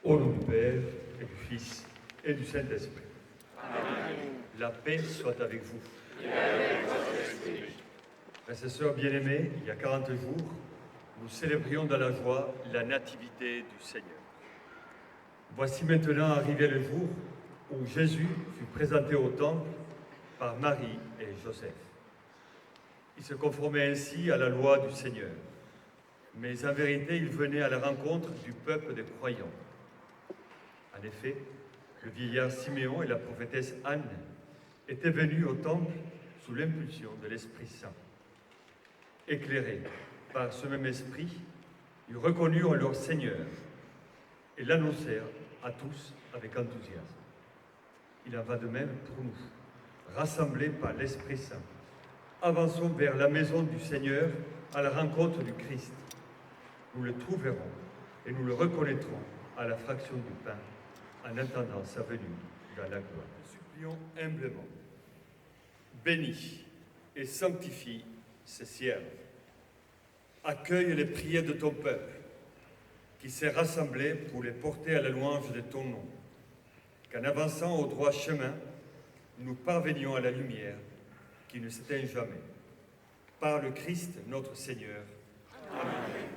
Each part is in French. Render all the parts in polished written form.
Au nom du Père, et du Fils, et du Saint-Esprit. Amen. La paix soit avec vous. Et avec votre esprit. Frères et sœurs bien-aimés, il y a 40 jours, nous célébrions dans la joie la nativité du Seigneur. Voici maintenant arrivé le jour où Jésus fut présenté au temple par Marie et Joseph. Il se conformait ainsi à la loi du Seigneur, mais en vérité il venait à la rencontre du peuple des croyants. En effet, le vieillard Siméon et la prophétesse Anne étaient venus au temple sous l'impulsion de l'Esprit Saint. Éclairés par ce même esprit, ils reconnurent leur Seigneur et l'annoncèrent à tous avec enthousiasme. Il en va de même pour nous, rassemblés par l'Esprit Saint. Avançons vers la maison du Seigneur à la rencontre du Christ. Nous le trouverons et nous le reconnaîtrons à la fraction du pain en attendant sa venue dans la gloire. Nous supplions humblement. Bénis et sanctifie ces cierges. Accueille les prières de ton peuple, qui s'est rassemblé pour les porter à la louange de ton nom. Qu'en avançant au droit chemin, nous parvenions à la lumière qui ne s'éteint jamais. Par le Christ, notre Seigneur. Amen.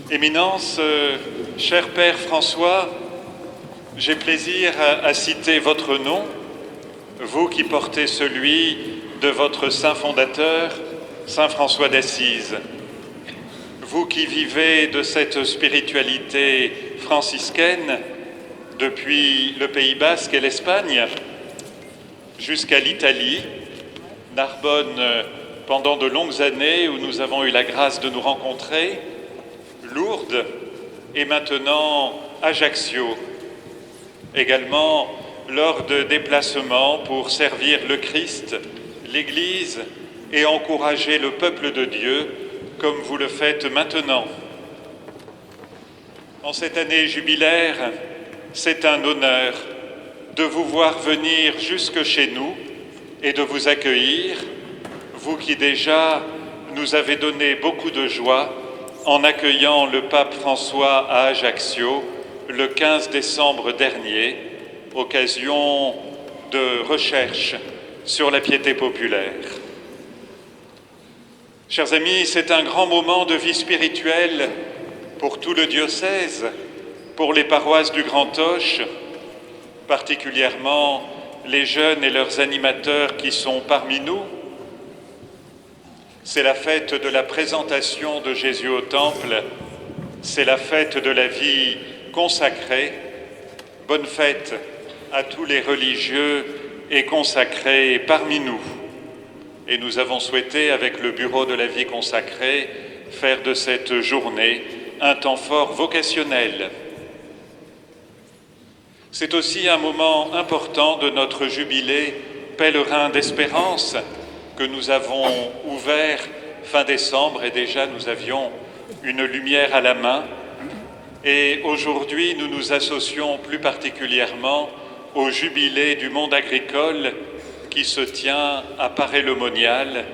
Éminence, cher Père François, j'ai plaisir à citer votre nom, vous qui portez celui de votre saint fondateur, saint François d'Assise. Vous qui vivez de cette spiritualité franciscaine depuis le Pays Basque et l'Espagne jusqu'à l'Italie, Narbonne pendant de longues années où nous avons eu la grâce de nous rencontrer, Lourdes et maintenant Ajaccio, également lors de déplacements pour servir le Christ, l'Église et encourager le peuple de Dieu comme vous le faites maintenant. En cette année jubilaire, c'est un honneur de vous voir venir jusque chez nous et de vous accueillir, vous qui déjà nous avez donné beaucoup de joie en accueillant le pape François à Ajaccio le 15 décembre dernier, occasion de recherche sur la piété populaire. Chers amis, c'est un grand moment de vie spirituelle pour tout le diocèse, pour les paroisses du Grand Auch, particulièrement les jeunes et leurs animateurs qui sont parmi nous. C'est la fête de la présentation de Jésus au Temple, c'est la fête de la vie consacrée. Bonne fête à tous les religieux et consacrés parmi nous. Et nous avons souhaité, avec le Bureau de la vie consacrée, faire de cette journée un temps fort vocationnel. C'est aussi un moment important de notre jubilé pèlerin d'espérance que nous avons ouvert fin décembre et déjà nous avions une lumière à la main. Et aujourd'hui, nous nous associons plus particulièrement au jubilé du monde agricole qui se tient à Paray-le-Monial,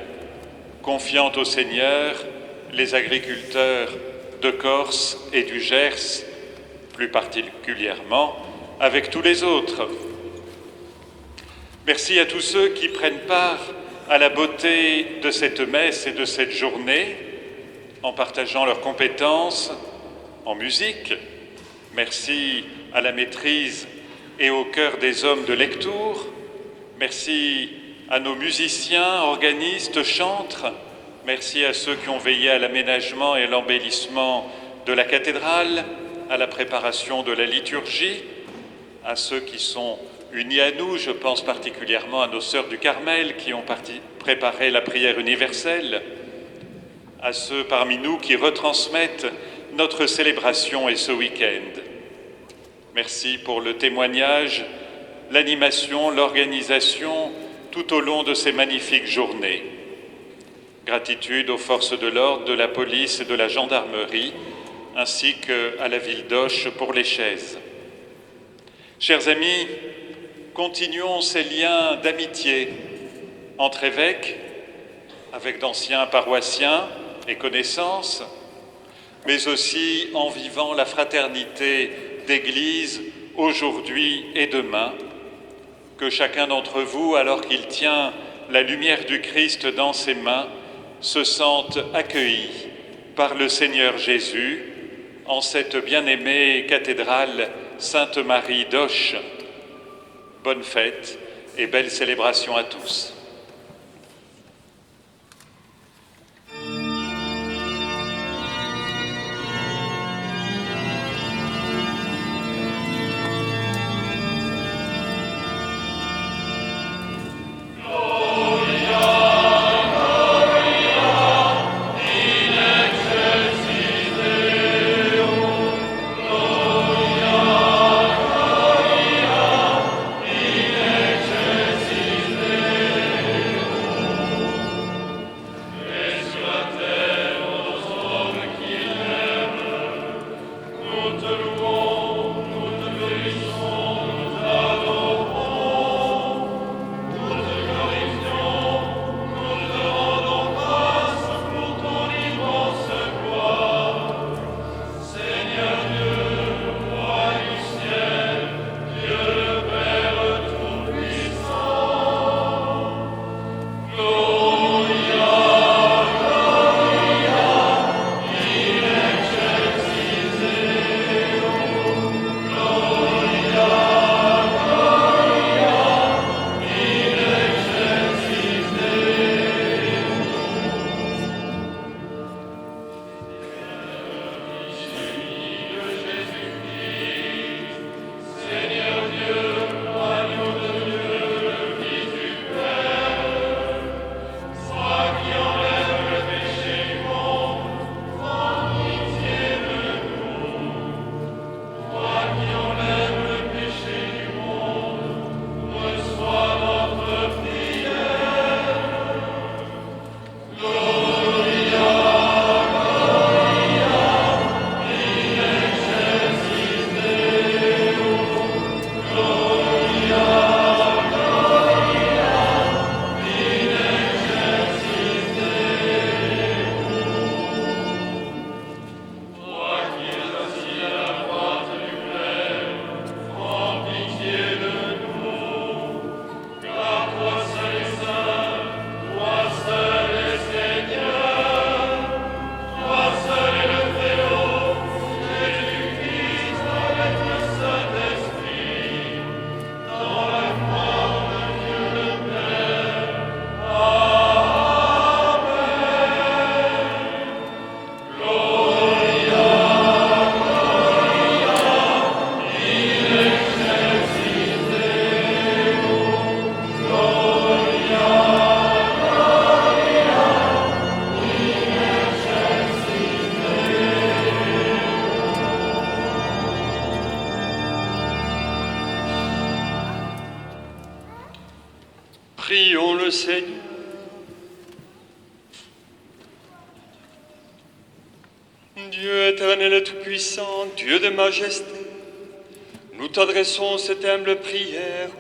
confiant au Seigneur les agriculteurs de Corse et du Gers, plus particulièrement, avec tous les autres. Merci à tous ceux qui prennent part à la beauté de cette messe et de cette journée, en partageant leurs compétences en musique. Merci à la maîtrise et au cœur des hommes de lecture. Merci à nos musiciens, organistes, chantres. Merci à ceux qui ont veillé à l'aménagement et à l'embellissement de la cathédrale, à la préparation de la liturgie, à ceux qui sont unis à nous. Je pense particulièrement à nos sœurs du Carmel qui ont préparé la prière universelle, à ceux parmi nous qui retransmettent notre célébration et ce week-end. Merci pour le témoignage, l'animation, l'organisation tout au long de ces magnifiques journées. Gratitude aux forces de l'ordre, de la police et de la gendarmerie, ainsi qu'à la ville d'Auch pour les chaises. Chers amis, continuons ces liens d'amitié entre évêques, avec d'anciens paroissiens et connaissances, mais aussi en vivant la fraternité d'Église aujourd'hui et demain. Que chacun d'entre vous, alors qu'il tient la lumière du Christ dans ses mains, se sente accueilli par le Seigneur Jésus en cette bien-aimée cathédrale Sainte-Marie d'Auch. Bonne fête et belle célébration à tous. Seigneur. Dieu éternel et tout-puissant, Dieu de majesté, nous t'adressons cette humble prière,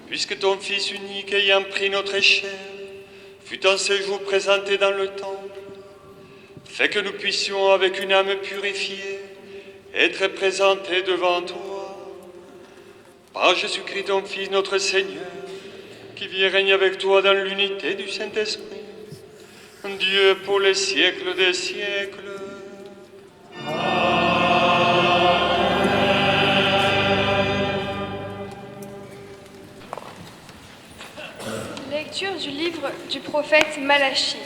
puisque ton Fils unique ayant pris notre chair, fut en ce jour présenté dans le temple. Fais que nous puissions, avec une âme purifiée, être présentés devant toi. Par Jésus-Christ, ton Fils, notre Seigneur, qui vit et règne avec toi dans l'unité du Saint-Esprit, Dieu pour les siècles des siècles. Lecture du livre du prophète Malachie.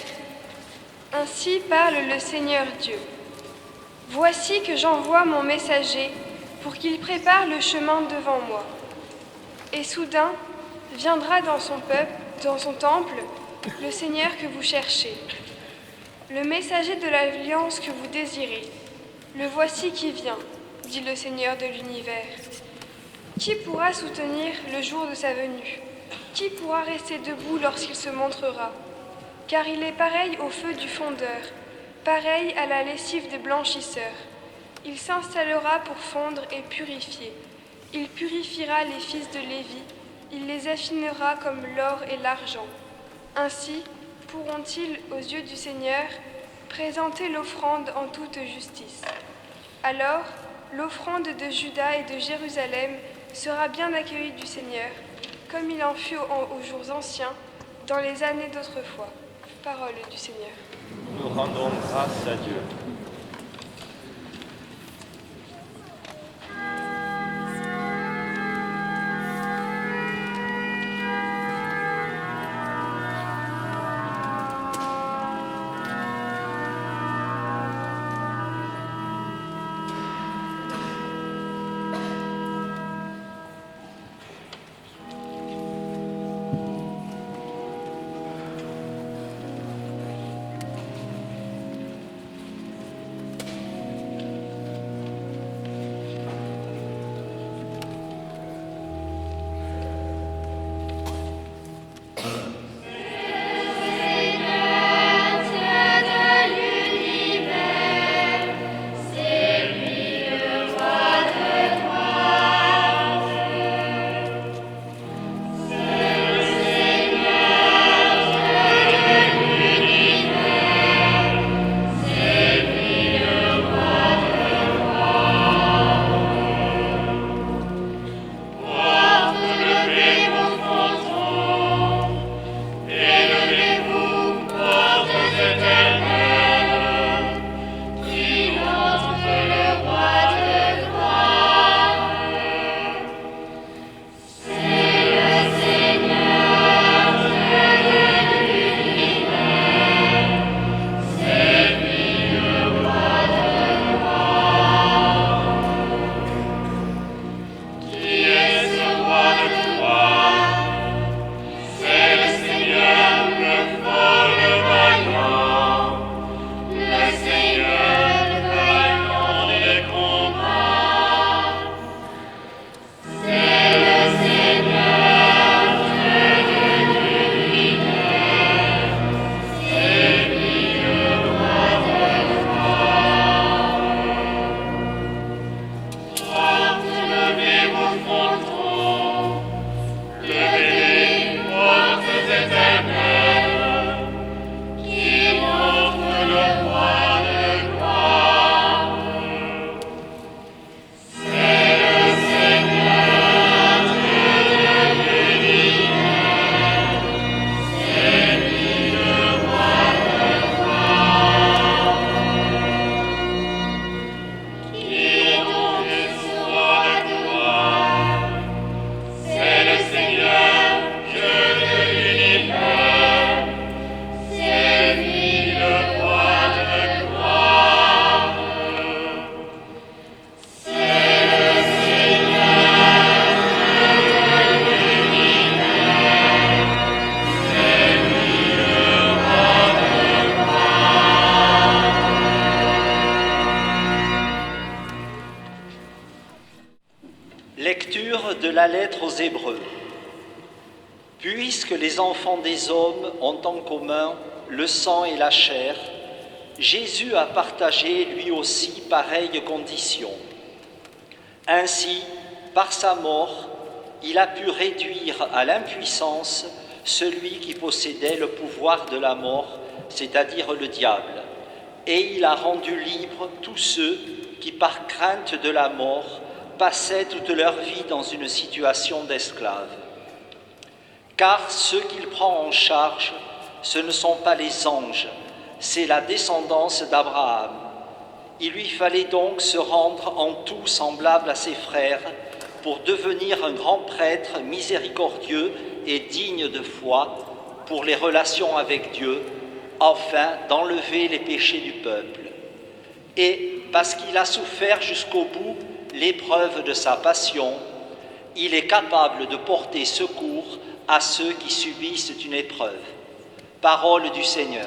Ainsi parle le Seigneur Dieu. Voici que j'envoie mon messager pour qu'il prépare le chemin devant moi. Et soudain viendra dans son peuple, dans son temple, le Seigneur que vous cherchez. Le messager de l'alliance que vous désirez. Le voici qui vient, dit le Seigneur de l'univers. Qui pourra soutenir le jour de sa venue? Qui pourra rester debout lorsqu'il se montrera? Car il est pareil au feu du fondeur, pareil à la lessive des blanchisseurs. Il s'installera pour fondre et purifier. Il purifiera les fils de Lévi, il les affinera comme l'or et l'argent. Ainsi pourront-ils, aux yeux du Seigneur, présenter l'offrande en toute justice. Alors, l'offrande de Juda et de Jérusalem sera bien accueillie du Seigneur, comme il en fut aux jours anciens, dans les années d'autrefois. Parole du Seigneur. Nous rendons grâce à Dieu. Lecture de la lettre aux Hébreux. Puisque les enfants des hommes ont en commun le sang et la chair, Jésus a partagé lui aussi pareille condition. Ainsi, par sa mort, il a pu réduire à l'impuissance celui qui possédait le pouvoir de la mort, c'est-à-dire le diable, et il a rendu libres tous ceux qui, par crainte de la mort, passaient toute leur vie dans une situation d'esclave. Car ceux qu'il prend en charge, ce ne sont pas les anges, c'est la descendance d'Abraham. Il lui fallait donc se rendre en tout semblable à ses frères pour devenir un grand prêtre miséricordieux et digne de foi pour les relations avec Dieu, afin d'enlever les péchés du peuple. Et parce qu'il a souffert jusqu'au bout l'épreuve de sa passion, il est capable de porter secours à ceux qui subissent une épreuve. Parole du Seigneur.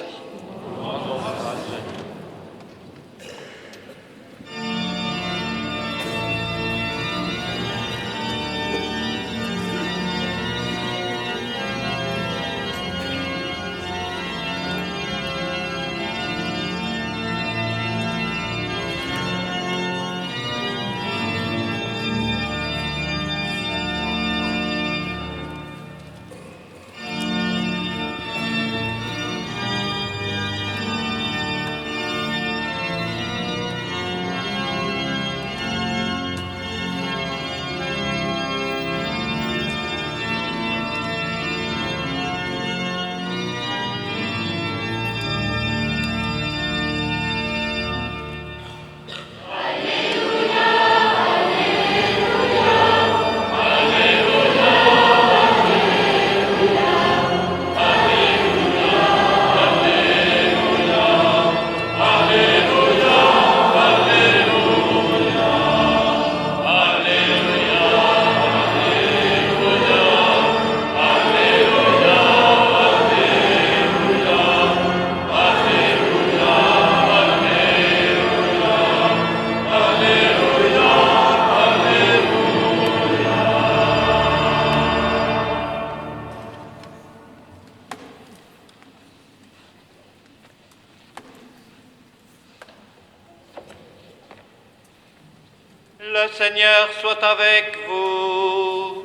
Le Seigneur soit avec vous.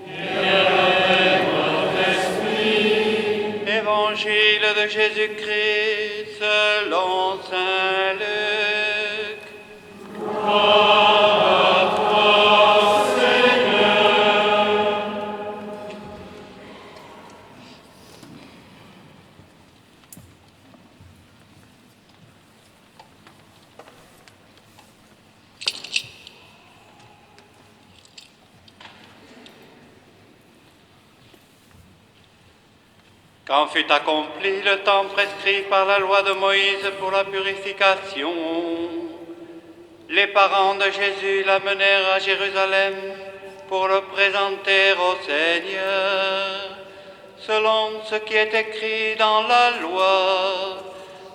Et avec votre esprit. Évangile de Jésus-Christ selon saint Luc. Gloire à toi, Seigneur. Quand fut accompli le temps prescrit par la loi de Moïse pour la purification, les parents de Jésus l'amenèrent à Jérusalem pour le présenter au Seigneur. Selon ce qui est écrit dans la loi,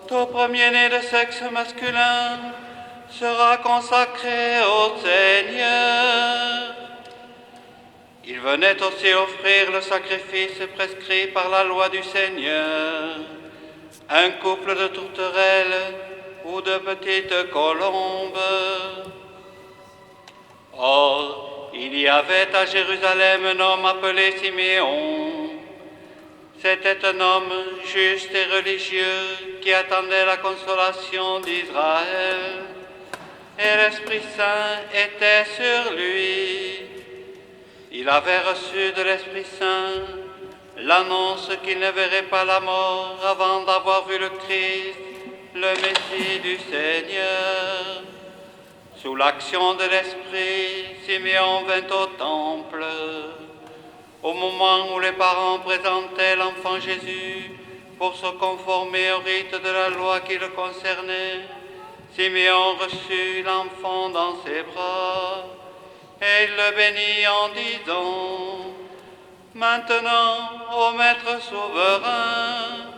tout premier-né de sexe masculin sera consacré au Seigneur. Il venait aussi offrir le sacrifice prescrit par la loi du Seigneur, un couple de tourterelles ou de petites colombes. Or, il y avait à Jérusalem un homme appelé Siméon. C'était un homme juste et religieux qui attendait la consolation d'Israël, et l'Esprit Saint était sur lui. Il avait reçu de l'Esprit Saint l'annonce qu'il ne verrait pas la mort avant d'avoir vu le Christ, le Messie du Seigneur. Sous l'action de l'Esprit, Siméon vint au temple. Au moment où les parents présentaient l'enfant Jésus pour se conformer au rite de la loi qui le concernait, Siméon reçut l'enfant dans ses bras. Et il le bénit en disant: Maintenant, ô Maître souverain,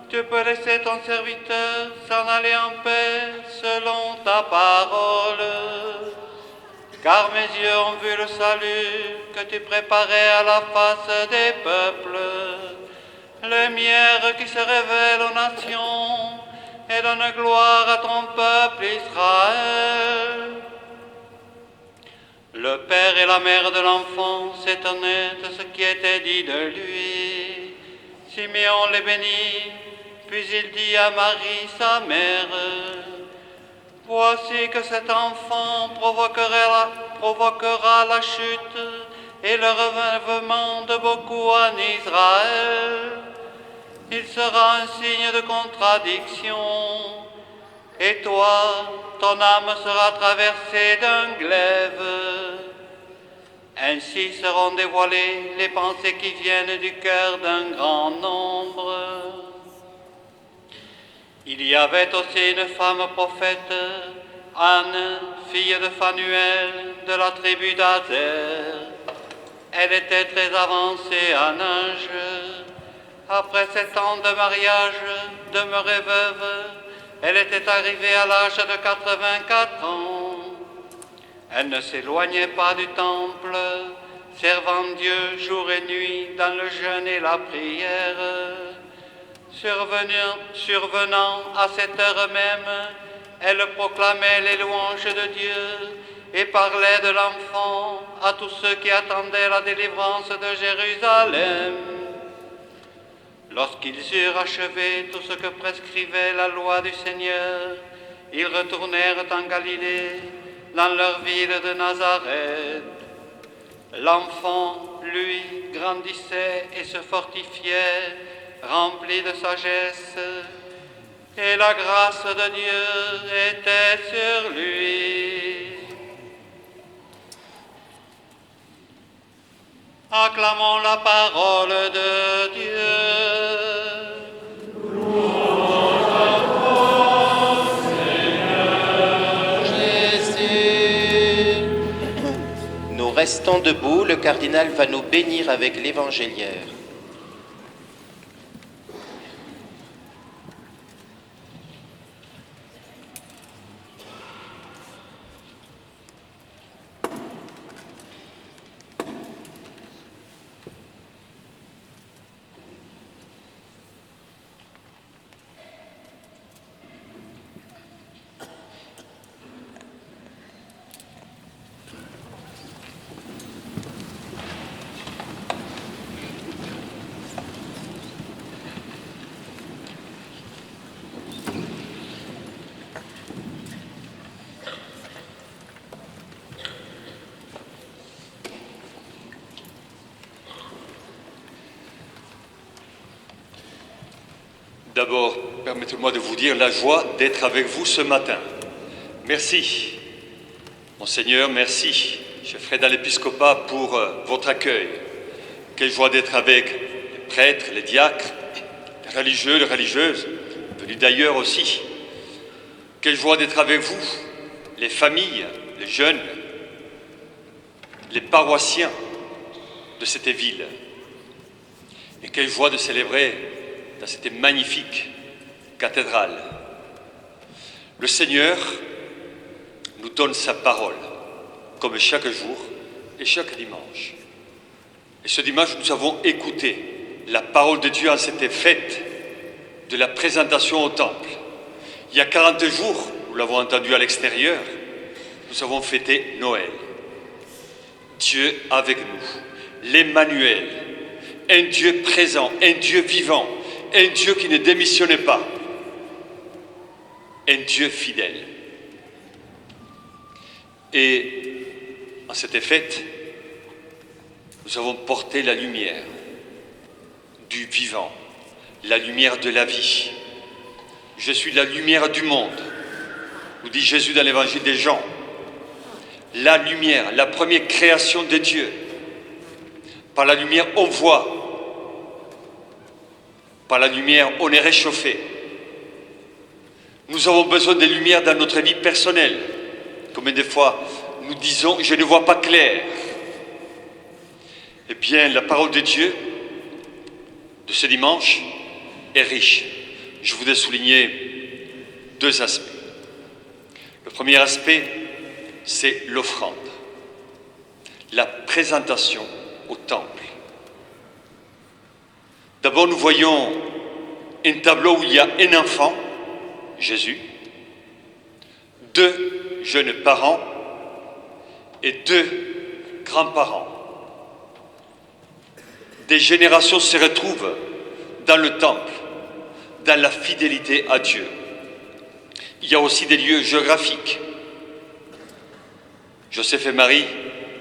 tu peux laisser ton serviteur s'en aller en paix selon ta parole. car mes yeux ont vu le salut que tu préparais à la face des peuples, lumière qui se révèle aux nations et donne gloire à ton peuple Israël. Le père et la mère de l'enfant s'étonnaient de ce qui était dit de lui. Simeon les bénit, puis il dit à Marie, sa mère, « Voici que cet enfant provoquera la chute et le relèvement de beaucoup en Israël. Il sera un signe de contradiction, et toi, ton âme sera traversée d'un glaive. Ainsi seront dévoilées les pensées qui viennent du cœur d'un grand nombre. » Il y avait aussi une femme prophète, Anne, fille de Phanuel, de la tribu d'Azer. Elle était très avancée en âge. Après 7 ans de mariage, demeurée veuve, elle était arrivée à l'âge de 84 ans. Elle ne s'éloignait pas du temple, servant Dieu jour et nuit dans le jeûne et la prière. Survenant à cette heure même, elle proclamait les louanges de Dieu et parlait de l'enfant à tous ceux qui attendaient la délivrance de Jérusalem. Lorsqu'ils eurent achevé tout ce que prescrivait la loi du Seigneur, ils retournèrent en Galilée, dans leur ville de Nazareth. L'enfant, lui, grandissait et se fortifiait, rempli de sagesse, et la grâce de Dieu était sur lui. Acclamons la parole de Dieu. Nous restons debout, le cardinal va nous bénir avec l'évangéliaire. D'abord, permettez-moi de vous dire la joie d'être avec vous ce matin. Merci, Monseigneur, merci, chef Frédéric l'épiscopat, pour votre accueil. Quelle joie d'être avec les prêtres, les diacres, les religieux, les religieuses, venus d'ailleurs aussi. Quelle joie d'être avec vous, les familles, les jeunes, les paroissiens de cette ville. Et quelle joie de célébrer dans cette magnifique cathédrale. Le Seigneur nous donne sa parole, comme chaque jour et chaque dimanche. Et ce dimanche, nous avons écouté la parole de Dieu en cette fête de la présentation au temple. Il y a 40 jours, nous l'avons entendu à l'extérieur, nous avons fêté Noël. Dieu avec nous, l'Emmanuel, un Dieu présent, un Dieu vivant, un Dieu qui ne démissionnait pas, un Dieu fidèle. Et en cette fête, nous avons porté la lumière du vivant, la lumière de la vie. Je suis la lumière du monde, nous dit Jésus dans l'évangile des Jean. La lumière, la première création de Dieu. Par la lumière, on voit. Par la lumière, on est réchauffé. Nous avons besoin de lumière dans notre vie personnelle. Combien de fois nous disons « je ne vois pas clair ». Eh bien, la parole de Dieu de ce dimanche est riche. Je voudrais souligner 2 aspects. Le premier aspect, c'est l'offrande. la présentation au temple. D'abord, nous voyons un tableau où il y a un enfant, Jésus, 2 jeunes parents et 2 grands-parents. Des générations se retrouvent dans le temple, dans la fidélité à Dieu. Il y a aussi des lieux géographiques. Joseph et Marie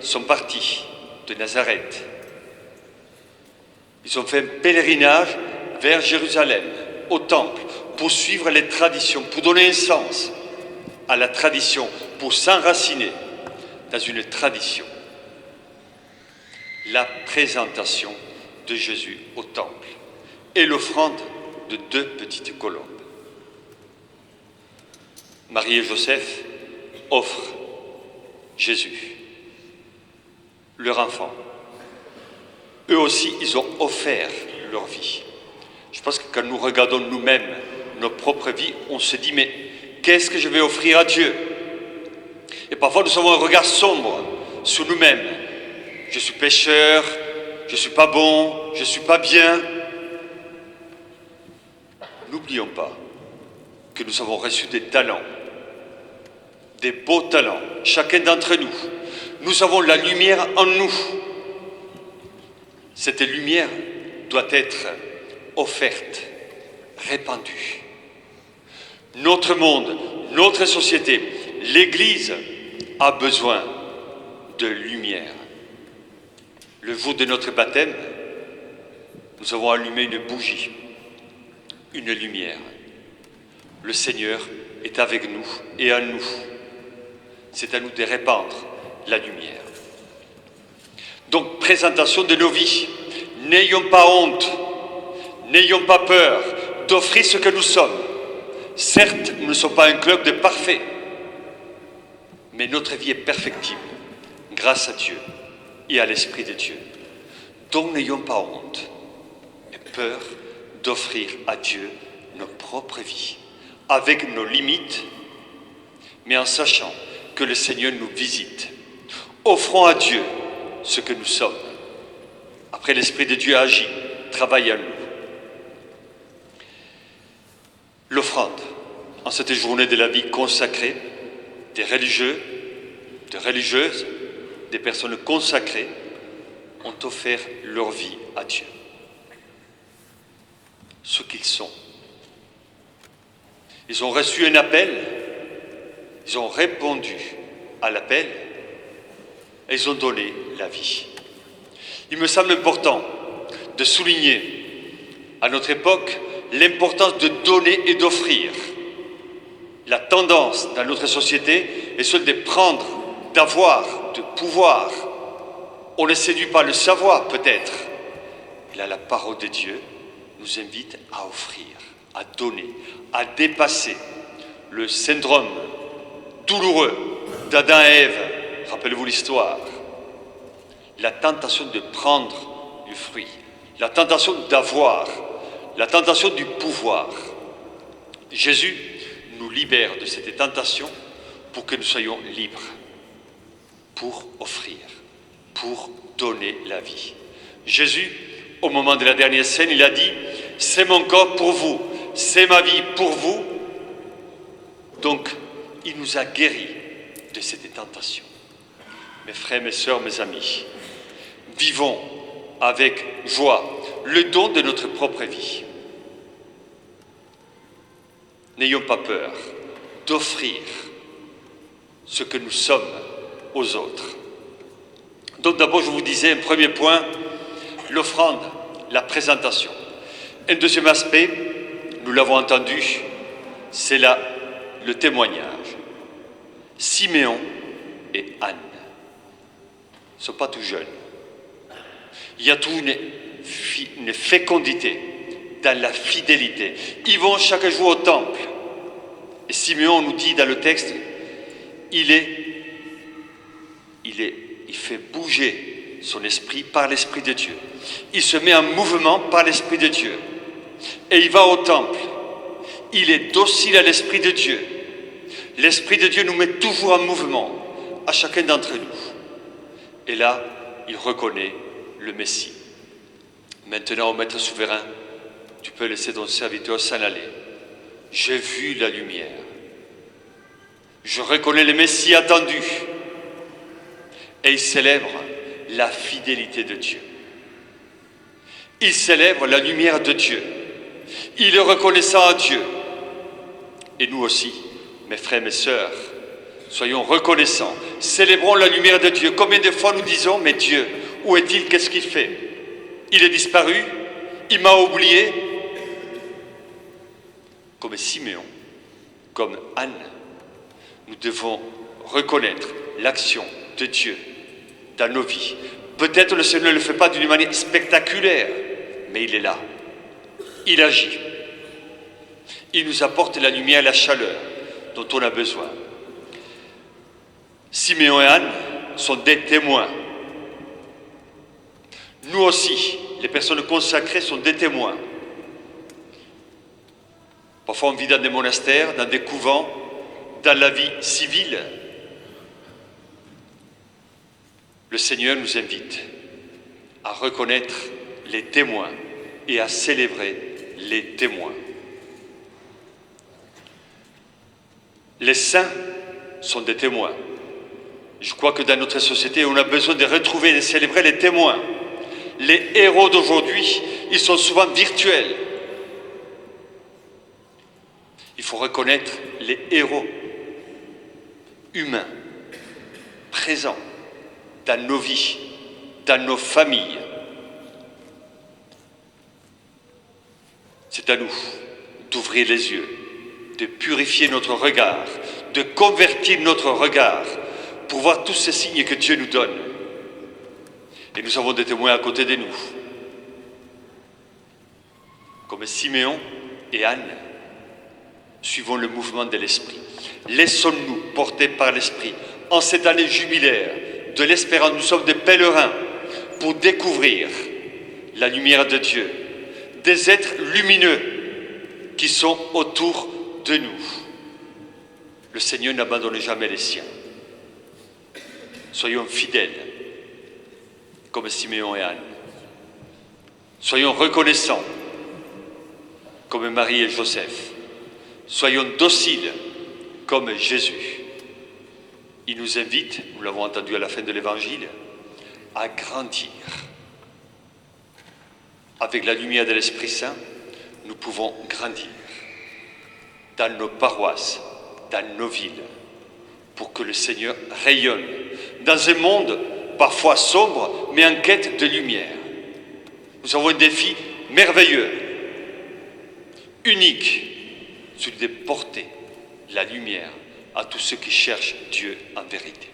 sont partis de Nazareth. Ils ont fait un pèlerinage vers Jérusalem, au temple, pour suivre les traditions, pour donner un sens à la tradition, pour s'enraciner dans une tradition. La présentation de Jésus au temple et l'offrande de 2 petites colombes. Marie et Joseph offrent Jésus, leur enfant. Eux aussi, ils ont offert leur vie. Je pense que quand nous regardons nous-mêmes, nos propres vies, on se dit, mais qu'est-ce que je vais offrir à Dieu? Et parfois, nous avons un regard sombre sur nous-mêmes. Je suis pécheur, je ne suis pas bon, je ne suis pas bien. N'oublions pas que nous avons reçu des talents, des beaux talents, chacun d'entre nous. Nous avons la lumière en nous. Cette lumière doit être offerte, répandue. Notre monde, notre société, l'Église a besoin de lumière. Le jour de notre baptême, nous avons allumé une bougie, une lumière. Le Seigneur est avec nous et à nous. C'est à nous de répandre la lumière. Donc, présentation de nos vies. N'ayons pas honte, n'ayons pas peur d'offrir ce que nous sommes. Certes, nous ne sommes pas un club de parfaits, mais notre vie est perfectible grâce à Dieu et à l'Esprit de Dieu. Donc, n'ayons pas honte et peur d'offrir à Dieu nos propres vies, avec nos limites, mais en sachant que le Seigneur nous visite. Offrons à Dieu ce que nous sommes. Après, l'Esprit de Dieu agit, travaille à nous. L'offrande, en cette journée de la vie consacrée, des religieux, des religieuses, des personnes consacrées ont offert leur vie à Dieu. Ce qu'ils sont. Ils ont reçu un appel, ils ont répondu à l'appel et ils ont donné la vie. Il me semble important de souligner à notre époque l'importance de donner et d'offrir. La tendance dans notre société est celle de prendre, d'avoir, de pouvoir. On est séduit par le savoir peut-être. Et là, la parole de Dieu nous invite à offrir, à donner, à dépasser le syndrome douloureux d'Adam et Ève. Rappelez-vous l'histoire. La tentation de prendre du fruit, la tentation d'avoir, la tentation du pouvoir. Jésus nous libère de cette tentation pour que nous soyons libres, pour offrir, pour donner la vie. Jésus, au moment de la dernière scène, il a dit « C'est mon corps pour vous, c'est ma vie pour vous ». Donc, il nous a guéris de cette tentation. Mes frères, mes sœurs, mes amis, vivons avec joie le don de notre propre vie. N'ayons pas peur d'offrir ce que nous sommes aux autres. Donc d'abord, je vous disais, un premier point, l'offrande, la présentation. Un deuxième aspect, nous l'avons entendu, c'est le témoignage. Siméon et Anne ne sont pas tout jeunes. Il y a toute une fécondité dans la fidélité. Ils vont chaque jour au temple. Et Siméon nous dit dans le texte, il fait bouger son esprit par l'Esprit de Dieu. Il se met en mouvement par l'Esprit de Dieu. Et il va au temple. Il est docile à l'Esprit de Dieu. L'Esprit de Dieu nous met toujours en mouvement, à chacun d'entre nous. Et là, il reconnaît le Messie. Maintenant, ô Maître souverain, tu peux laisser ton serviteur s'en aller. J'ai vu la lumière. Je reconnais le Messie attendu. Et il célèbre la fidélité de Dieu. Il célèbre la lumière de Dieu. Il est reconnaissant à Dieu. Et nous aussi, mes frères, mes sœurs, soyons reconnaissants. Célébrons la lumière de Dieu. Combien de fois nous disons, mais Dieu, où est-il? Qu'est-ce qu'il fait? Il est disparu? Il m'a oublié? Comme Siméon, comme Anne, nous devons reconnaître l'action de Dieu dans nos vies. Peut-être le Seigneur ne le fait pas d'une manière spectaculaire, mais il est là. Il agit. Il nous apporte la lumière et la chaleur dont on a besoin. Siméon et Anne sont des témoins. Nous aussi, les personnes consacrées, sont des témoins. Parfois on vit dans des monastères, dans des couvents, dans la vie civile. Le Seigneur nous invite à reconnaître les témoins et à célébrer les témoins. Les saints sont des témoins. Je crois que dans notre société, on a besoin de retrouver et de célébrer les témoins. Les héros d'aujourd'hui, ils sont souvent virtuels. Il faut reconnaître les héros humains, présents dans nos vies, dans nos familles. C'est à nous d'ouvrir les yeux, de purifier notre regard, de convertir notre regard pour voir tous ces signes que Dieu nous donne. Et nous avons des témoins à côté de nous, comme Siméon et Anne. Suivons le mouvement de l'Esprit. Laissons-nous porter par l'Esprit en cette année jubilaire de l'espérance. Nous sommes des pèlerins pour découvrir la lumière de Dieu, des êtres lumineux qui sont autour de nous. Le Seigneur n'abandonne jamais les siens. Soyons fidèles, comme Siméon et Anne. Soyons reconnaissants, comme Marie et Joseph. Soyons dociles, comme Jésus. Il nous invite, nous l'avons entendu à la fin de l'Évangile, à grandir. Avec la lumière de l'Esprit Saint, nous pouvons grandir dans nos paroisses, dans nos villes, pour que le Seigneur rayonne dans un monde parfois sombre, mais en quête de lumière. Nous avons un défi merveilleux, unique, celui de porter la lumière à tous ceux qui cherchent Dieu en vérité.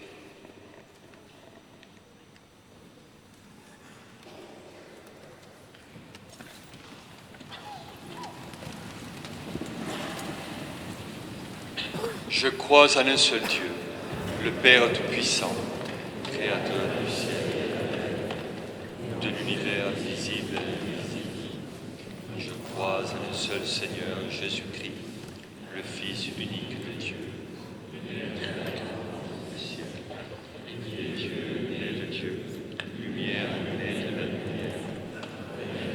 Je crois en un seul Dieu, le Père Tout-Puissant, Créateur du ciel, de l'univers visible et invisible. Je crois en un seul Seigneur, Jésus-Christ, le Fils unique de Dieu, du ciel, qui est Dieu, né de Dieu, lumière née de la lumière,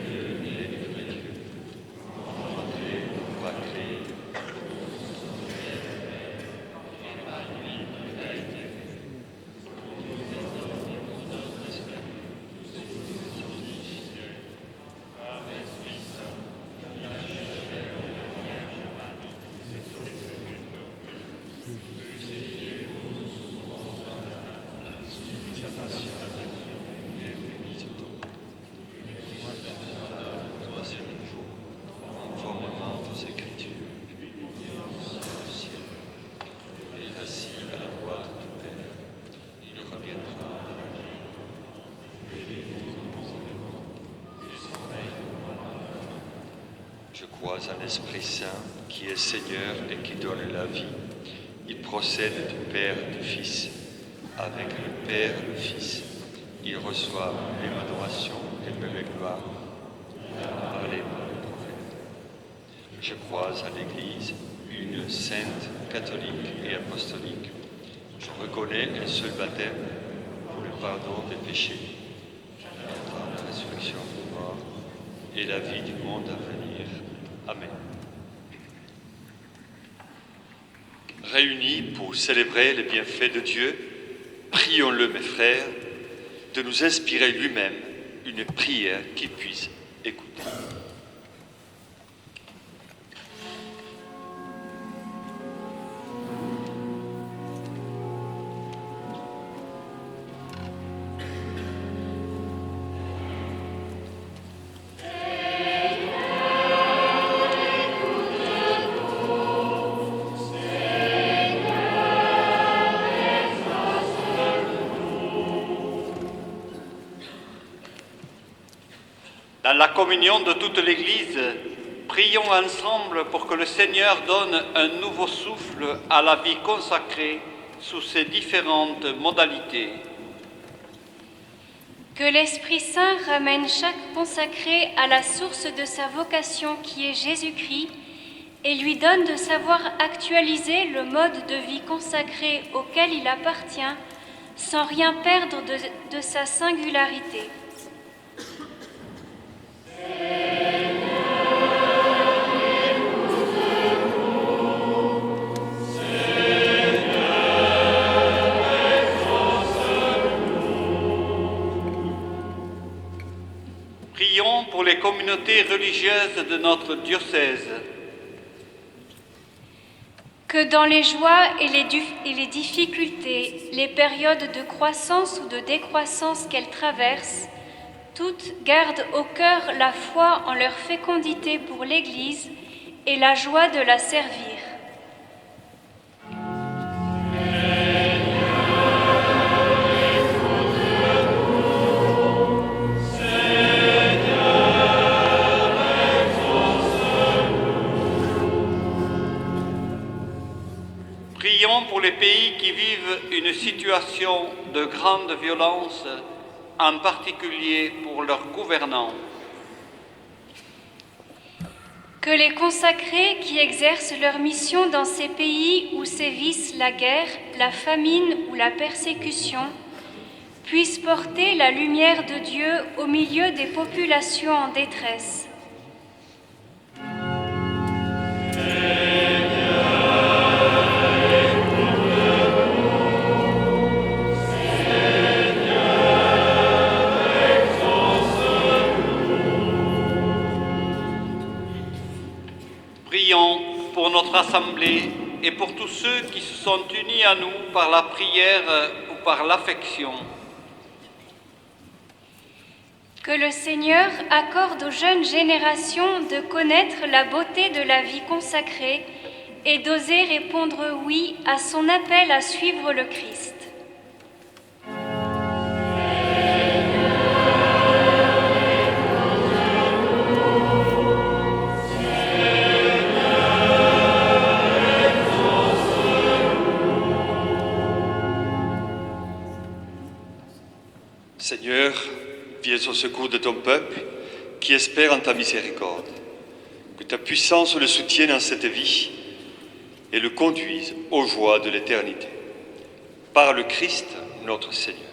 Dieu né de vrai Dieu, enfanté, pas créé, conformément aux Écritures, au ciel, et assis à la droite du Père, il reviendra. Je crois en l'Esprit Saint, qui est Seigneur et qui donne la vie. Il procède du Père et du Fils. Avec le Père et le Fils, il reçoit même adoration et même gloire. Parlez par les prophètes. Je crois à l'Église, une sainte, catholique et apostolique. Je reconnais un seul baptême pour le pardon des péchés, attends la résurrection des morts et la vie du monde à venir. Amen. Réunis pour célébrer les bienfaits de Dieu, prions-le, mes frères, de nous inspirer lui-même une prière qu'il puisse écouter. Dans la communion de toute l'Église, prions ensemble pour que le Seigneur donne un nouveau souffle à la vie consacrée sous ses différentes modalités. Que l'Esprit Saint ramène chaque consacré à la source de sa vocation qui est Jésus-Christ et lui donne de savoir actualiser le mode de vie consacré auquel il appartient sans rien perdre de sa singularité. Prions pour les communautés religieuses de notre diocèse. Que dans les joies et les difficultés, les périodes de croissance ou de décroissance qu'elles traversent, toutes gardent au cœur la foi en leur fécondité pour l'Église et la joie de la servir. Prions pour les pays qui vivent une situation de grande violence, en particulier pour leurs gouvernants. Que les consacrés qui exercent leur mission dans ces pays où sévissent la guerre, la famine ou la persécution puissent porter la lumière de Dieu au milieu des populations en détresse. Prions pour notre Assemblée et pour tous ceux qui se sont unis à nous par la prière ou par l'affection. Que le Seigneur accorde aux jeunes générations de connaître la beauté de la vie consacrée et d'oser répondre oui à son appel à suivre le Christ. Seigneur, viens au secours de ton peuple qui espère en ta miséricorde. Que ta puissance le soutienne en cette vie et le conduise aux joies de l'éternité. Par le Christ, notre Seigneur.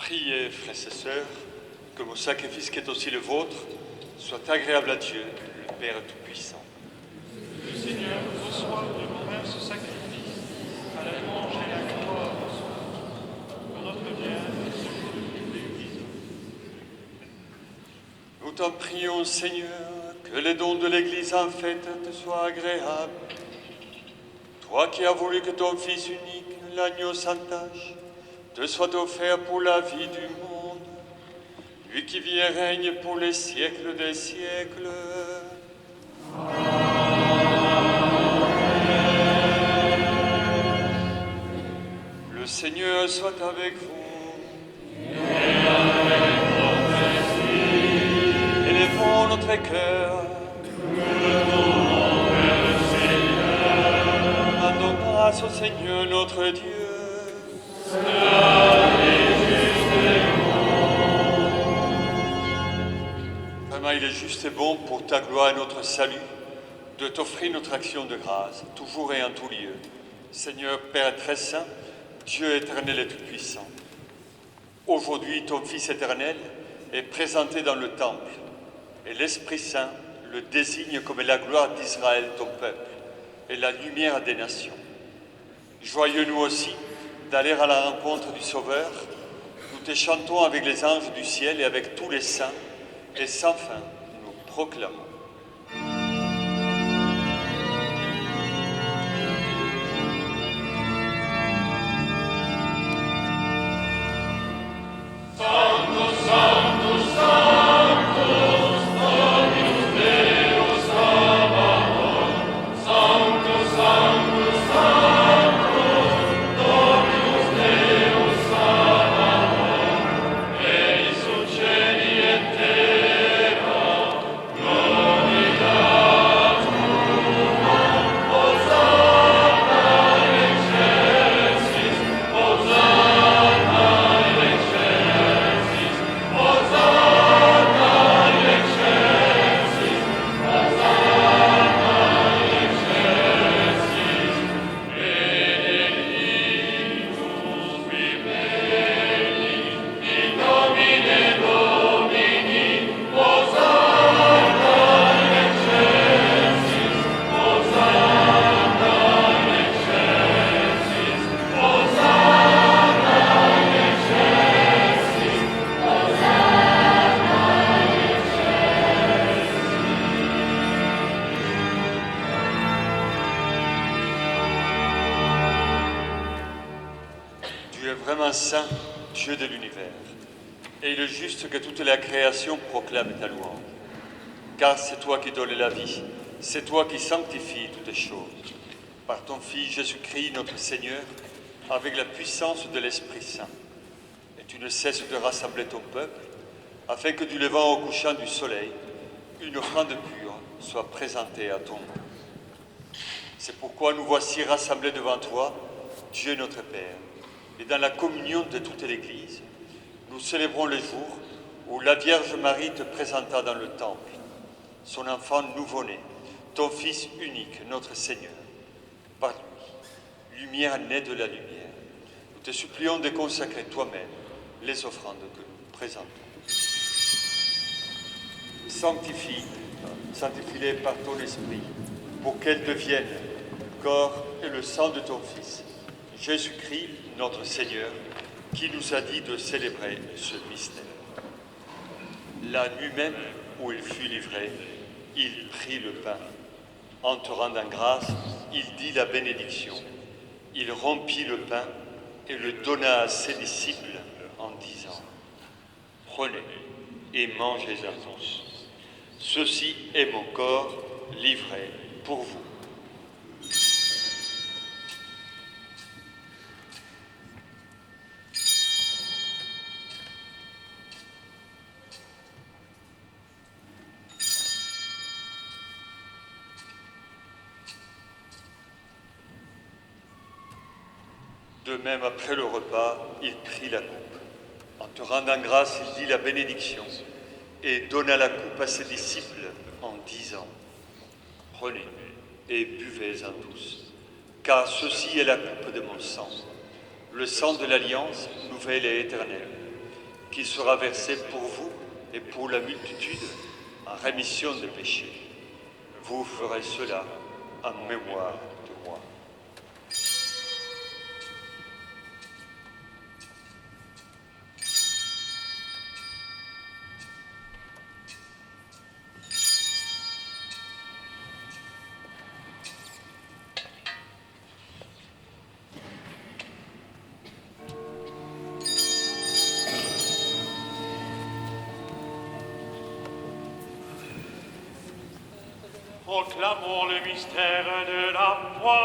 Priez, frères et sœurs, que mon sacrifice qui est aussi le vôtre soit agréable à Dieu, le Père Tout-Puissant. Le Seigneur reçoit de moi-même ce sacrifice à la louange et à la gloire pour notre bien et celui de toute l'Église. Nous t'en prions, Seigneur, que les dons de l'Église en fête te soient agréables. Toi qui as voulu que ton Fils unique, l'agneau sans tache, te soit offert pour la vie du monde, lui qui vit et règne pour les siècles des siècles. Le Seigneur soit avec vous. Et avec votre esprit. Élevons notre cœur. Rendons grâce au Seigneur notre Dieu. Vraiment, il est juste et bon pour ta gloire et notre salut de t'offrir notre action de grâce, toujours et en tout lieu. Seigneur Père très saint, Dieu éternel et tout-puissant. Aujourd'hui, ton Fils éternel est présenté dans le temple et l'Esprit Saint le désigne comme la gloire d'Israël, ton peuple, et la lumière des nations. Joyeux nous aussi d'aller à la rencontre du Sauveur. Nous te chantons avec les anges du ciel et avec tous les saints, et sans fin nous proclamons. Saint, Dieu de l'univers, et il est juste que toute la création proclame ta louange. Car c'est toi qui donnes la vie, c'est toi qui sanctifies toutes choses. Par ton Fils Jésus-Christ, notre Seigneur, avec la puissance de l'Esprit Saint. Et tu ne cesses de rassembler ton peuple, afin que du levant au couchant du soleil, une offrande pure soit présentée à ton nom. C'est pourquoi nous voici rassemblés devant toi, Dieu notre Père, et dans la communion de toute l'Église, nous célébrons le jour où la Vierge Marie te présenta dans le temple, son enfant nouveau-né, ton Fils unique, notre Seigneur. Par lui, lumière née de la lumière, nous te supplions de consacrer toi-même les offrandes que nous présentons. Sanctifie-les par ton esprit, pour qu'elles deviennent le corps et le sang de ton Fils, Jésus-Christ, notre Seigneur, qui nous a dit de célébrer ce mystère. La nuit même où il fut livré, il prit le pain. En te rendant grâce, il dit la bénédiction. Il rompit le pain et le donna à ses disciples en disant : « Prenez et mangez-en tous. Ceci est mon corps livré pour vous. » De même, après le repas, il prit la coupe. En te rendant grâce, il dit la bénédiction et donna la coupe à ses disciples en disant : « Prenez et buvez-en tous, car ceci est la coupe de mon sang, le sang de l'alliance nouvelle et éternelle, qui sera versé pour vous et pour la multitude en rémission des péchés. Vous ferez cela en mémoire de moi. Proclamons le mystère de la foi.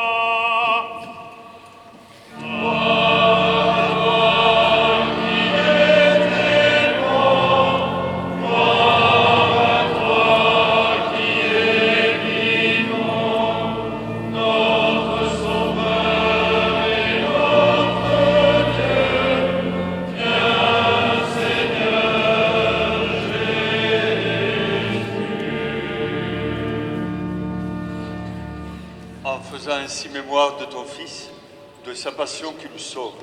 En faisant ainsi mémoire de ton Fils, de sa passion qui nous sauve,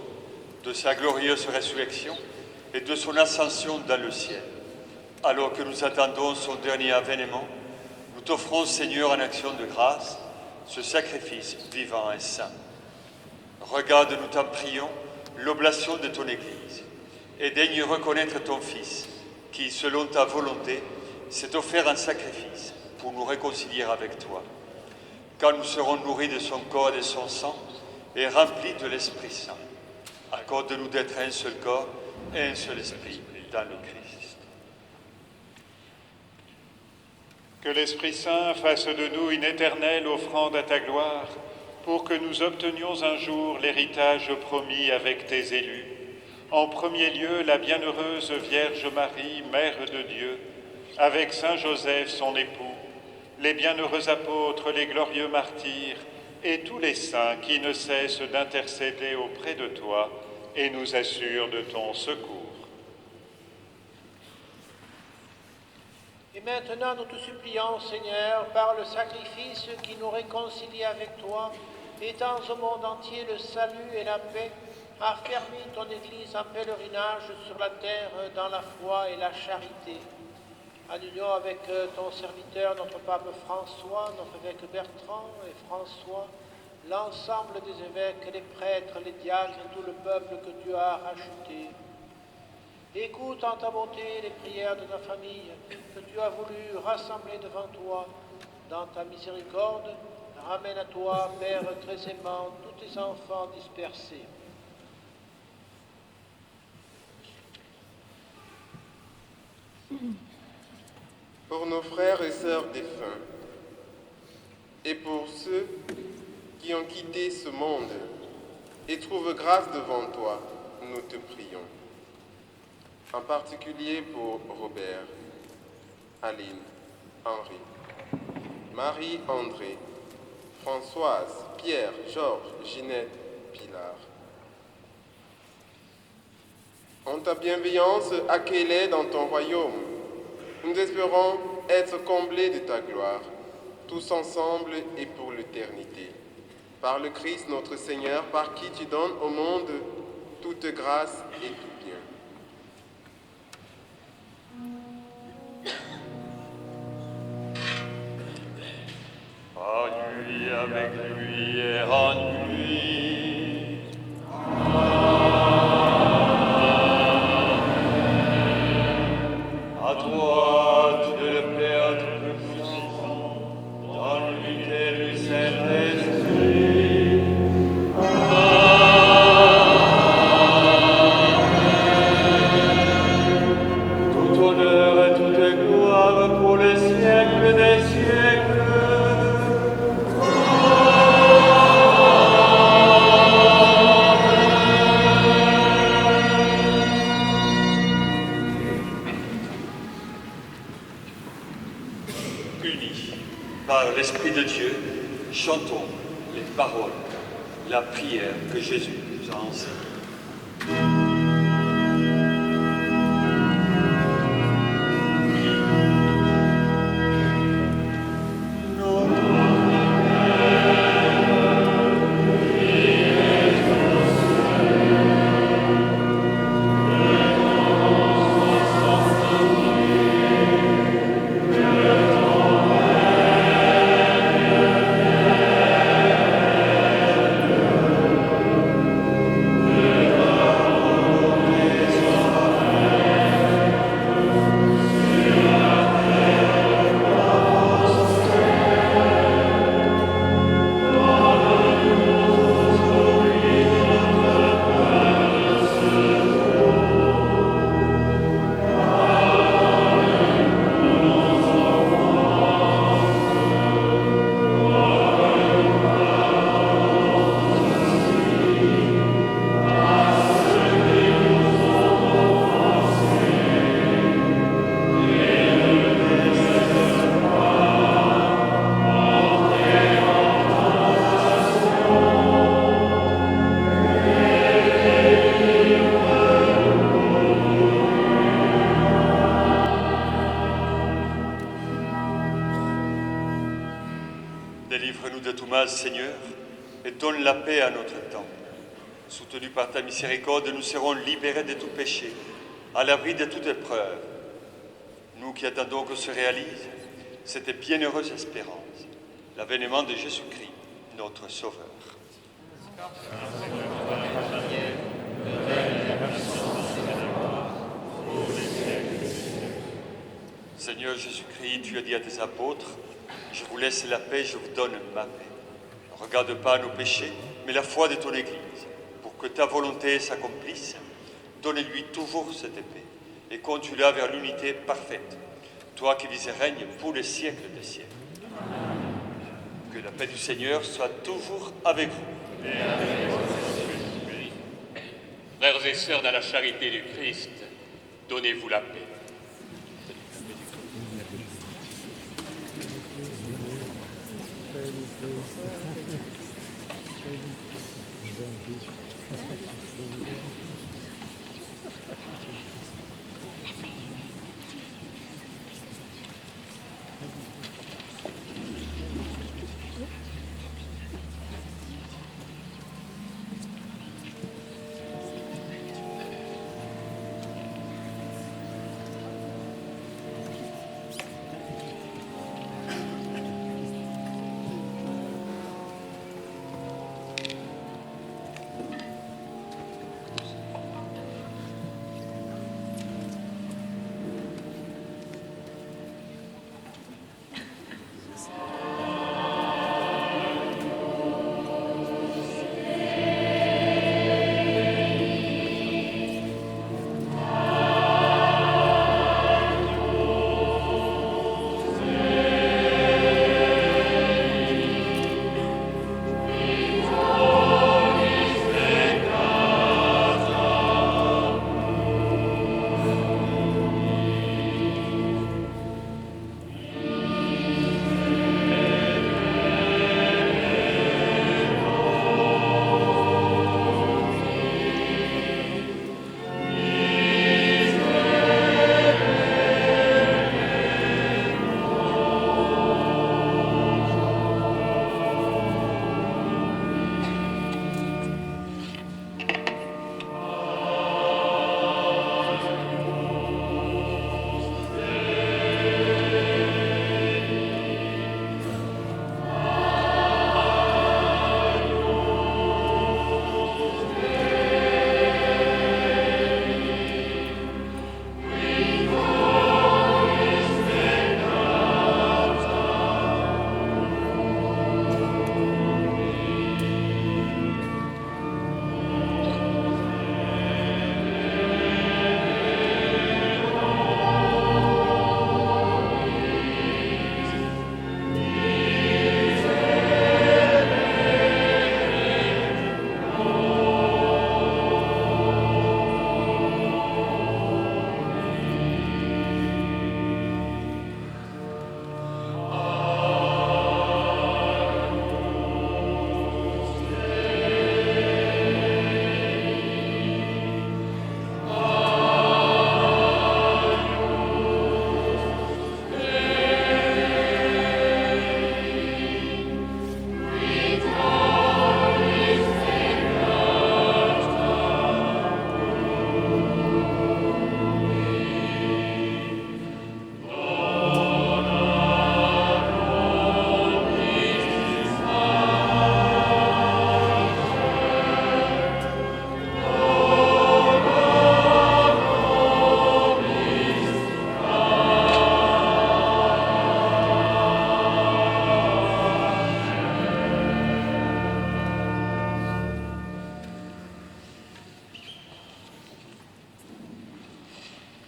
de sa glorieuse résurrection et de son ascension dans le ciel. Alors que nous attendons son dernier avènement, nous t'offrons, Seigneur, en action de grâce, ce sacrifice vivant et saint. Regarde, nous t'en prions, l'oblation de ton Église, et daigne reconnaître ton Fils, qui, selon ta volonté, s'est offert en sacrifice pour nous réconcilier avec toi. Quand nous serons nourris de son corps et de son sang, et remplis de l'Esprit Saint, accorde-nous d'être un seul corps et un seul esprit dans le Christ. Que l'Esprit Saint fasse de nous une éternelle offrande à ta gloire, pour que nous obtenions un jour l'héritage promis avec tes élus. En premier lieu, la bienheureuse Vierge Marie, Mère de Dieu, avec Saint Joseph, son époux, les bienheureux apôtres, les glorieux martyrs, et tous les saints qui ne cessent d'intercéder auprès de toi et nous assurent de ton secours. Et maintenant, nous te supplions, Seigneur, par le sacrifice qui nous réconcilie avec toi, étends au monde entier le salut et la paix, affermis ton Église en pèlerinage sur la terre dans la foi et la charité. En union avec ton serviteur, notre pape François, notre évêque Bertrand et François, l'ensemble des évêques, les prêtres, les diacres et tout le peuple que tu as racheté. Écoute en ta bonté les prières de ta famille que tu as voulu rassembler devant toi. Dans ta miséricorde, ramène à toi, Père très aimant, tous tes enfants dispersés. Pour nos frères et sœurs défunts, et pour ceux qui ont quitté ce monde et trouvent grâce devant toi, nous te prions. En particulier pour Robert, Aline, Henri, Marie-André, Françoise, Pierre, Georges, Ginette, Pilar. En ta bienveillance, accueille-les dans ton royaume. Nous espérons être comblés de ta gloire, tous ensemble et pour l'éternité. Par le Christ notre Seigneur, par qui tu donnes au monde toute grâce et tout bien. En lui, avec lui et en lui. À toi, Dieu le Père Tout-Puissant, dans l'unité du Saint-Esprit. Tout honneur et toute gloire pour les siècles des siècles. Par l'Esprit de Dieu, chantons les paroles, la prière que Jésus nous a enseignée. Nos Délivre-nous de tout mal, Seigneur, et donne la paix à notre temps. Soutenus par ta miséricorde, nous serons libérés de tout péché, à l'abri de toute épreuve. Nous qui attendons que se réalise cette bienheureuse espérance, l'avènement de Jésus-Christ, notre Sauveur. Seigneur Jésus-Christ, tu as dit à tes apôtres, « Je vous laisse la paix, je vous donne ma paix. Ne regarde pas nos péchés, mais la foi de ton Église. Pour que ta volonté s'accomplisse, donne-lui toujours cette paix et conduis-la vers l'unité parfaite. Toi qui vis et règnes pour les siècles des siècles. Que la paix du Seigneur soit toujours avec vous. Frères et sœurs, dans la charité du Christ, donnez-vous la paix.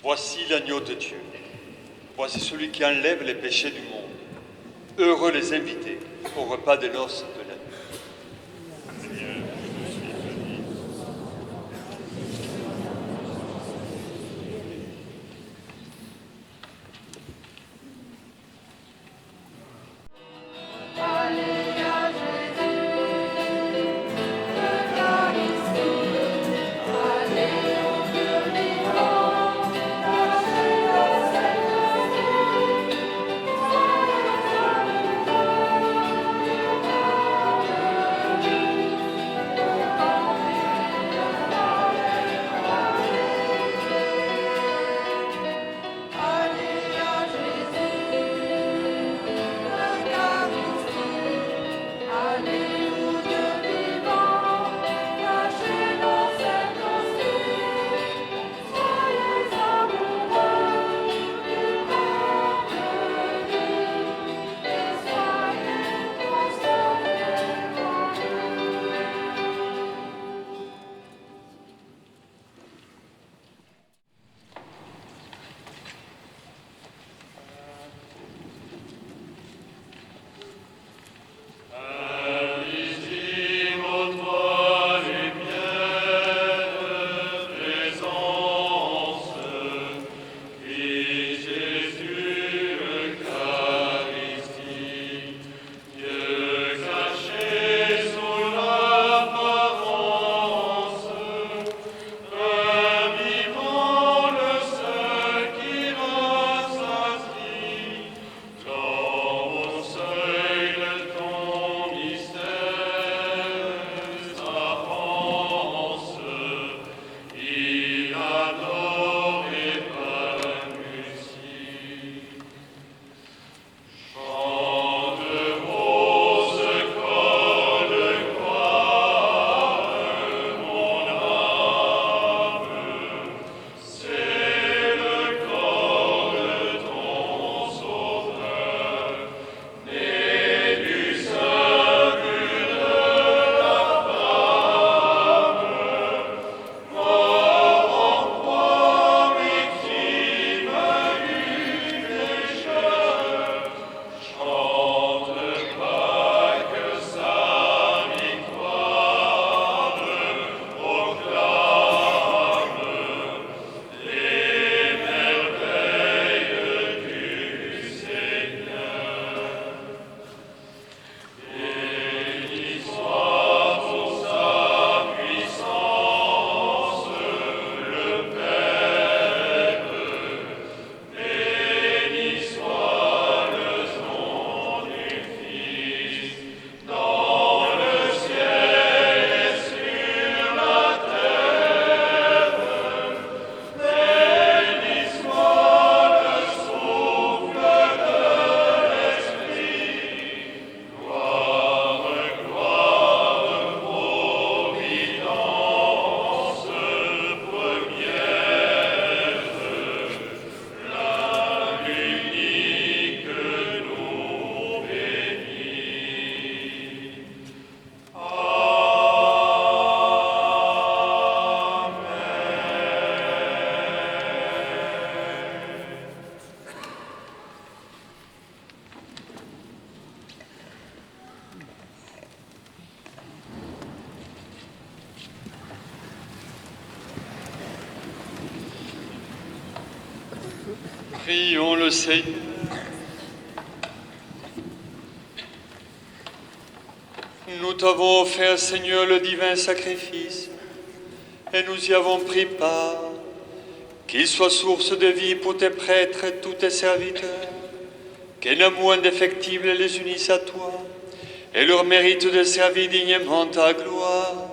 Voici l'agneau de Dieu. Voici celui qui enlève les péchés du monde. Heureux les invités au repas des noces de l'agneau. Amen. Prions le Seigneur. Nous t'avons offert, Seigneur, le divin sacrifice, et nous y avons pris part. Qu'il soit source de vie pour tes prêtres et tous tes serviteurs, qu'un amour indéfectible les unisse à toi, et leur mérite de servir dignement ta gloire,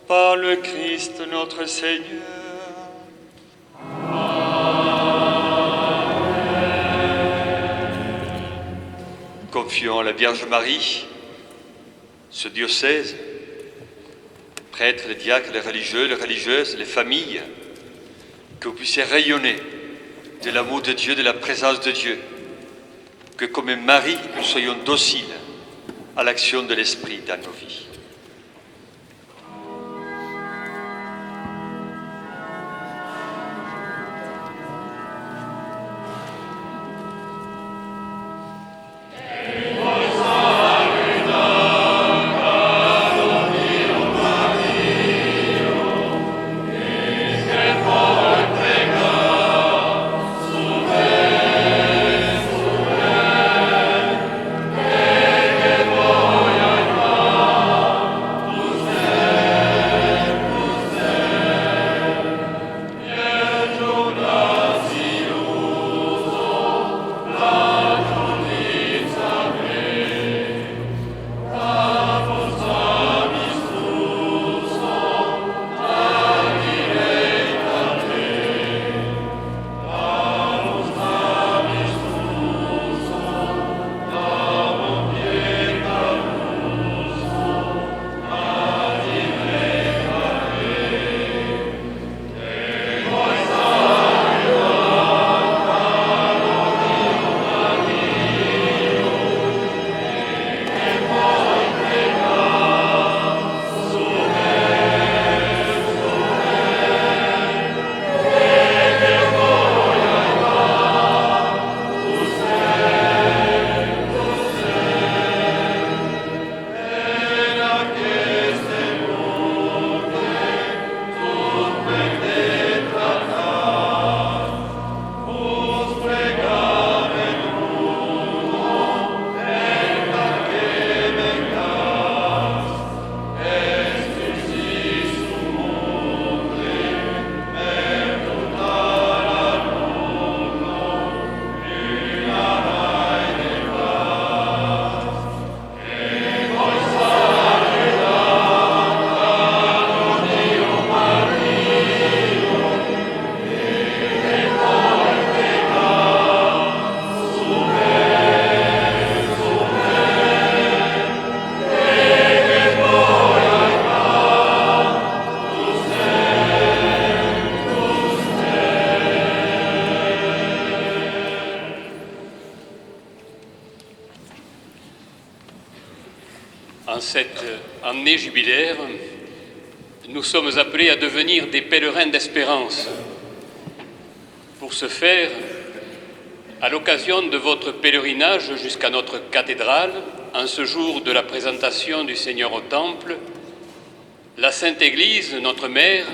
par le Christ notre Seigneur. Confions à la Vierge Marie ce diocèse, prêtres, les diacres, les religieux, les religieuses, les familles, que vous puissiez rayonner de l'amour de Dieu, de la présence de Dieu, que comme Marie, nous soyons dociles à l'action de l'Esprit dans nos vies. En cette année jubilaire, nous sommes appelés à devenir des pèlerins d'espérance. Pour ce faire, à l'occasion de votre pèlerinage jusqu'à notre cathédrale, en ce jour de la présentation du Seigneur au Temple, la Sainte Église, notre Mère,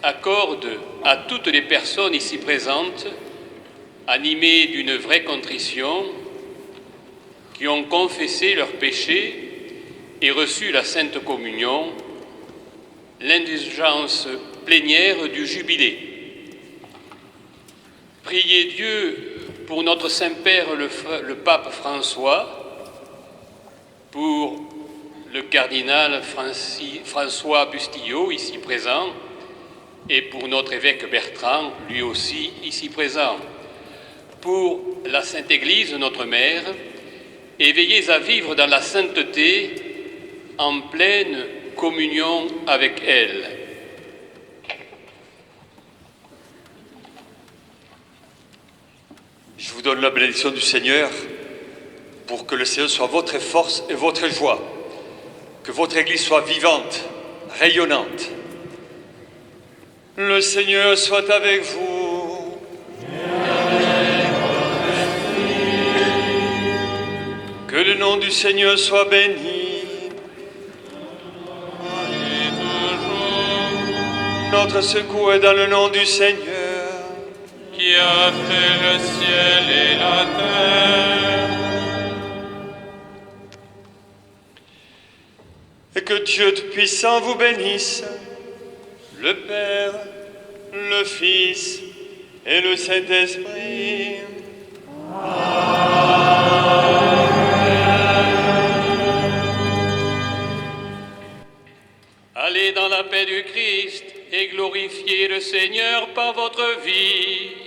accorde à toutes les personnes ici présentes, animées d'une vraie contrition, qui ont confessé leurs péchés et reçu la Sainte Communion, l'indulgence plénière du Jubilé. Priez Dieu pour notre Saint-Père le Pape François, pour le cardinal François Bustillo, ici présent, et pour notre évêque Bertrand, lui aussi ici présent, pour la Sainte Église, notre Mère, et veillez à vivre dans la sainteté en pleine communion avec elle. Je vous donne la bénédiction du Seigneur pour que le Seigneur soit votre force et votre joie, que votre Église soit vivante, rayonnante. Le Seigneur soit avec vous. Que le nom du Seigneur soit béni. Notre secours est dans le nom du Seigneur, qui qui a fait le ciel et la terre. Et que Dieu Tout-Puissant vous bénisse, le Père, le Fils et le Saint-Esprit. Allez dans la paix du Christ et glorifiez le Seigneur par votre vie.